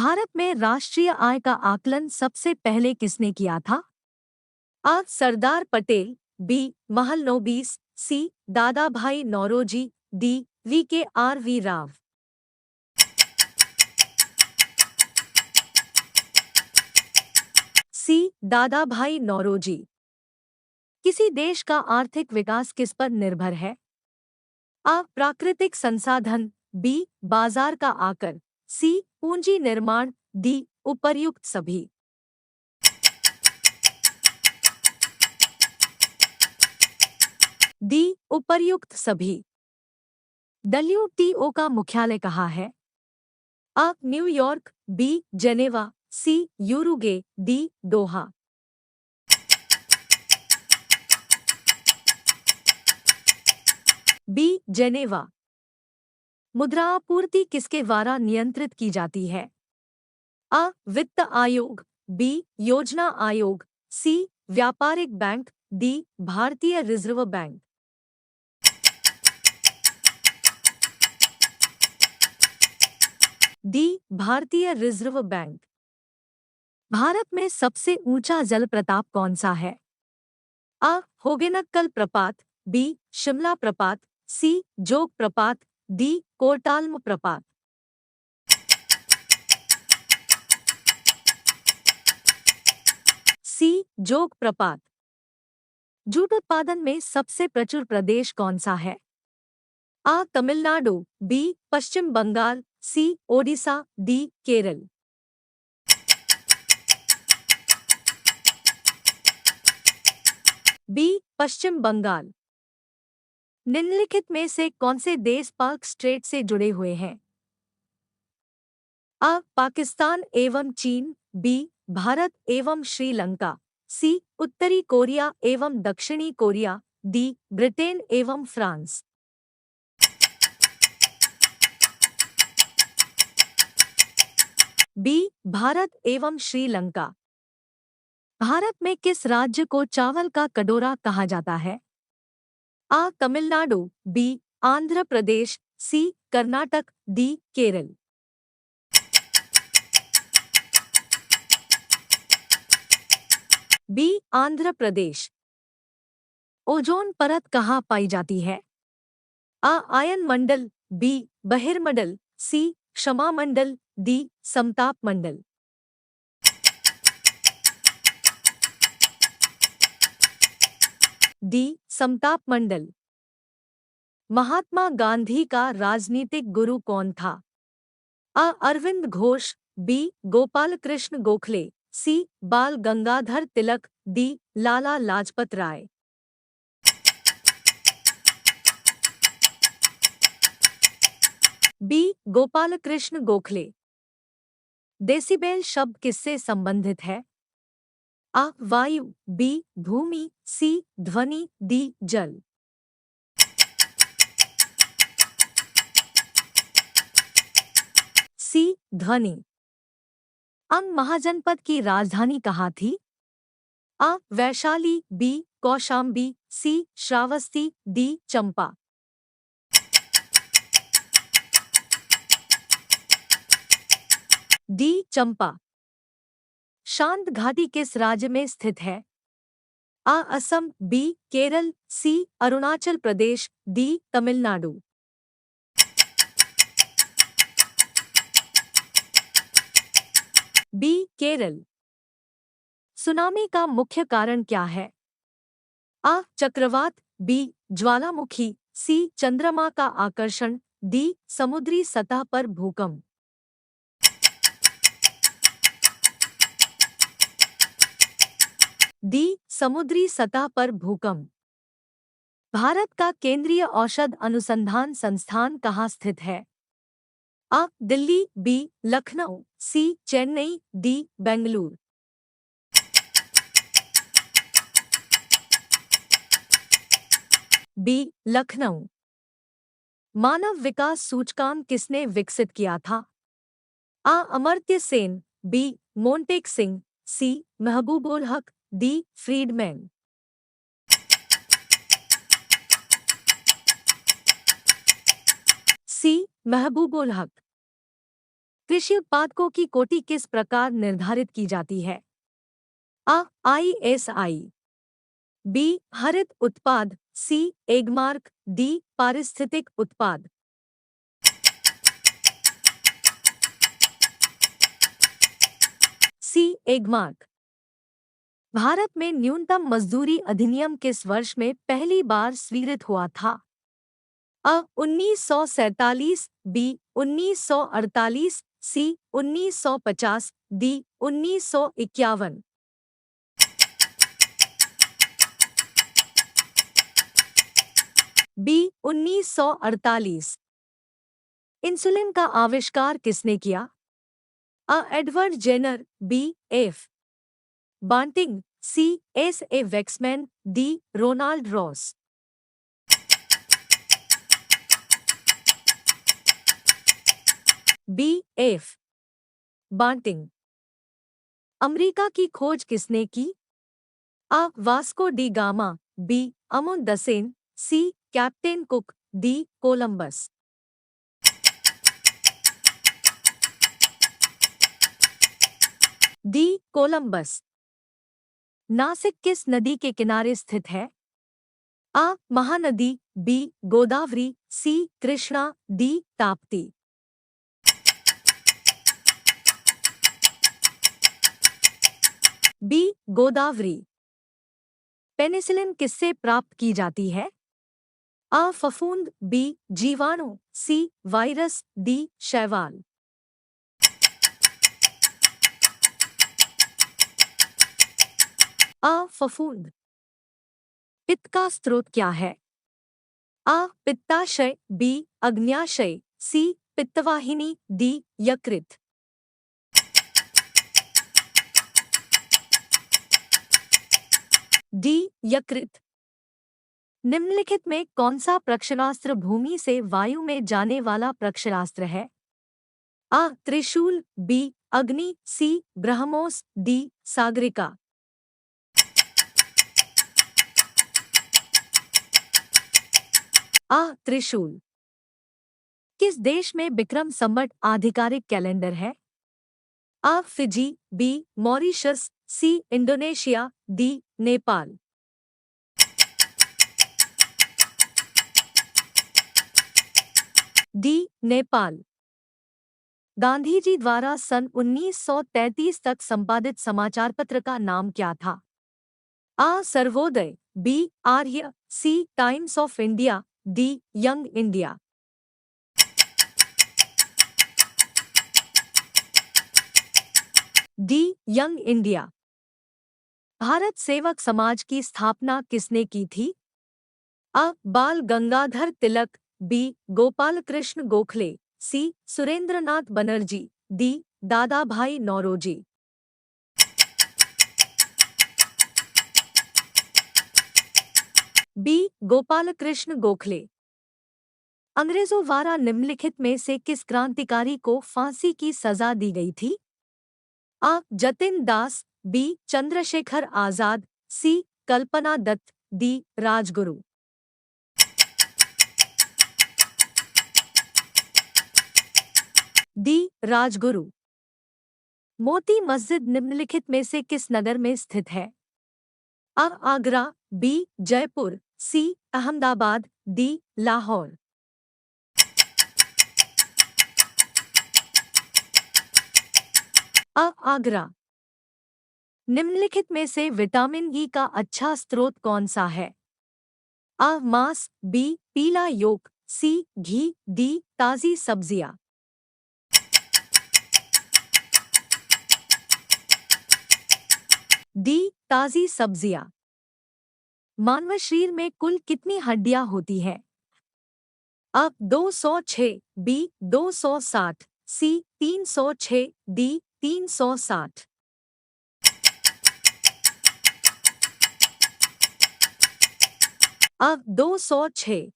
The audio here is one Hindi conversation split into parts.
भारत में राष्ट्रीय आय का आकलन सबसे पहले किसने किया था? आ. सरदार पटेल, बी. महलनोबिस, सी. दादा भाई नौरोजी, डी. वी. राव। सी. दादा भाई नौरोजी। किसी देश का आर्थिक विकास किस पर निर्भर है? आ. प्राकृतिक संसाधन, बी. बाजार का आकर, सी. पूंजी निर्माण, डी. उपर्युक्त सभी। डी. उपर्युक्त सभी। डब्ल्यूटीओ का मुख्यालय कहाँ है? A. New York, B. Geneva, C. Uruguay, D. Doha. B. Geneva. मुद्रा आपूर्ति किसके द्वारा नियंत्रित की जाती है? आ. वित्त आयोग, बी. योजना आयोग, सी. व्यापारिक बैंक, डी. भारतीय रिजर्व बैंक। डी. भारतीय रिजर्व बैंक। भारत में सबसे ऊंचा जलप्रपात कौन सा है? आ. होगेनक्कल प्रपात, बी. शिमला प्रपात, सी. जोग प्रपात, डी. कोर्टाल्म प्रपात। सी. जोग प्रपात। जूट उत्पादन में सबसे प्रचुर प्रदेश कौन सा है? आ. तमिलनाडु, बी. पश्चिम बंगाल, सी. ओडिशा, डी. केरल। बी. पश्चिम बंगाल। निम्नलिखित में से कौन से देश पाक स्ट्रेट से जुड़े हुए हैं? आ. पाकिस्तान एवं चीन, बी. भारत एवं श्रीलंका, सी. उत्तरी कोरिया एवं दक्षिणी कोरिया, डी. ब्रिटेन एवं फ्रांस। बी. भारत एवं श्रीलंका। भारत में किस राज्य को चावल का कटोरा कहा जाता है? आ. तमिलनाडु, बी. आंध्र प्रदेश, सी. Karnataka, D. Kerala. B. Andhra Pradesh. Ozone परत कहाँ पाई जाती है? आ. आयन मंडल, बी. बहिर्मंडल, सी. क्षमा मंडल, डी. समताप मंडल। डी. समताप मंडल। महात्मा गांधी का राजनीतिक गुरु कौन था? आ. अरविंद घोष, बी. गोपाल कृष्ण गोखले, सी. बाल गंगाधर तिलक, डी. लाला लाजपत राय। बी. गोपाल कृष्ण गोखले। डेसिबेल शब्द किससे संबंधित है? आ. वायु, बी. भूमि, सी. ध्वनि, डी. जल। सी. ध्वनि। अंग महाजनपद की राजधानी कहाँ थी? A. Vaishali, B. Kaushambi, C. Shravasti, D. Champa. D. Champa. शांत घाटी किस राज्य में स्थित है? A. Assam, B. Kerala, C. Arunachal Pradesh, D. Tamil Nadu. B. Kerala. Tsunami का मुख्य कारण क्या है? आ. चक्रवात, बी. ज्वालामुखी, सी. चंद्रमा का आकर्षण, डी. समुद्री सतह पर भूकंप। डी. समुद्री सतह पर भूकंप। भारत का केंद्रीय औषध अनुसंधान संस्थान कहाँ स्थित है? आ. दिल्ली, बी. लखनऊ, सी. चेन्नई, डी. बेंगलुरु। बी. लखनऊ। मानव विकास सूचकांक किसने विकसित किया था? आ. अमर्त्य सेन, बी. मोंटेक सिंह, सी. महबूबुल हक, डी. फ्रीडमैन। सी. महबूबुल हक। कृषि उत्पादकों की कोटि किस प्रकार निर्धारित की जाती है? आ ISI, बी हरित उत्पाद, सी एगमार्क, डी पारिस्थितिक उत्पाद। सी एगमार्क। भारत में न्यूनतम मजदूरी अधिनियम किस वर्ष में पहली बार स्वीकृत हुआ था? A 1947, B 1948, C 1950, D 1951। B 1948। Insulin का आविष्कार किसने किया? A Edward Jenner, B F Banting, C S.A. Waksman, D Ronald Ross. B F Banting. America की खोज किसने की? A Vasco da Gama, B Amundsen, C captain Cook, D Columbus. D Columbus. Nasik किस नदी के किनारे स्थित है? A Mahanadi, B Godavari, C Krishna, D Tapti. B Godavari. Penicillin किससे प्राप्त की जाती है? अ फफूंद, बी जीवाणु, सी वायरस, डी शैवाल। अ फफूंद। पित्त का स्रोत क्या है? अ पित्ताशय, बी अग्न्याशय, सी पित्तवाहिनी, डी यकृत। डी यकृत। निम्नलिखित में कौन सा प्रक्षेपास्त्र भूमि से वायु में जाने वाला प्रक्षेपास्त्र है? अ Trishul, B Agni, C BrahMos, D Sagarika. A Trishul. किस देश में विक्रम संवत आधिकारिक कैलेंडर है? A Fiji, B Mauritius, C Indonesia, D Nepal. D Nepal. Gandhi ji द्वारा सन 1933 तक संपादित समाचार पत्र का नाम क्या था? A Sarvodaya, B Arya, C Times of India, D Young India. D Young India. Bharat Sevak Samaj की स्थापना किसने की थी? A Bal Gangadhar Tilak, B Gopal Krishna Gokhale, C Surendranath Banerjee, D Dadabhai Naoroji. B Gopal Krishna Gokhale. अंग्रेजों द्वारा निम्नलिखित में से किस क्रांतिकारी को फांसी की सजा दी गई थी? अ जतिन दास, बी चंद्रशेखर आजाद, सी कल्पना दत्त, डी राजगुरु। डी राजगुरु। मोती मस्जिद निम्नलिखित में से किस नगर में स्थित है? अ आगरा, बी जयपुर, सी अहमदाबाद, डी लाहौर। अ आगरा। निम्नलिखित में से विटामिन ई का अच्छा स्रोत कौन सा है? अ मांस, बी पीला योक, सी घी, डी ताजी सब्जियां। डी ताजी सब्जियां। मानव शरीर में कुल कितनी हड्डियां होती हैं? अ 206, बी 260, सी 306, डी 360। अ 206।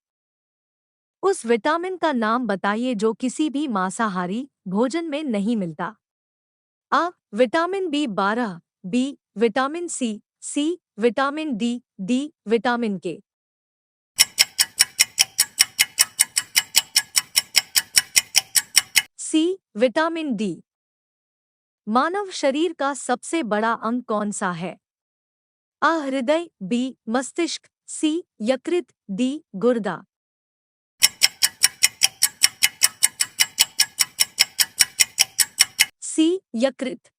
उस विटामिन का नाम बताइए जो किसी भी मांसाहारी भोजन में नहीं मिलता। A vitamin B12, B vitamin C vitamin D, D vitamin K. C vitamin D. मानव शरीर का सबसे बड़ा अंग कौन सा है? अ हृदय, बी मस्तिष्क, सी यकृत, डी गुर्दा। सी यकृत।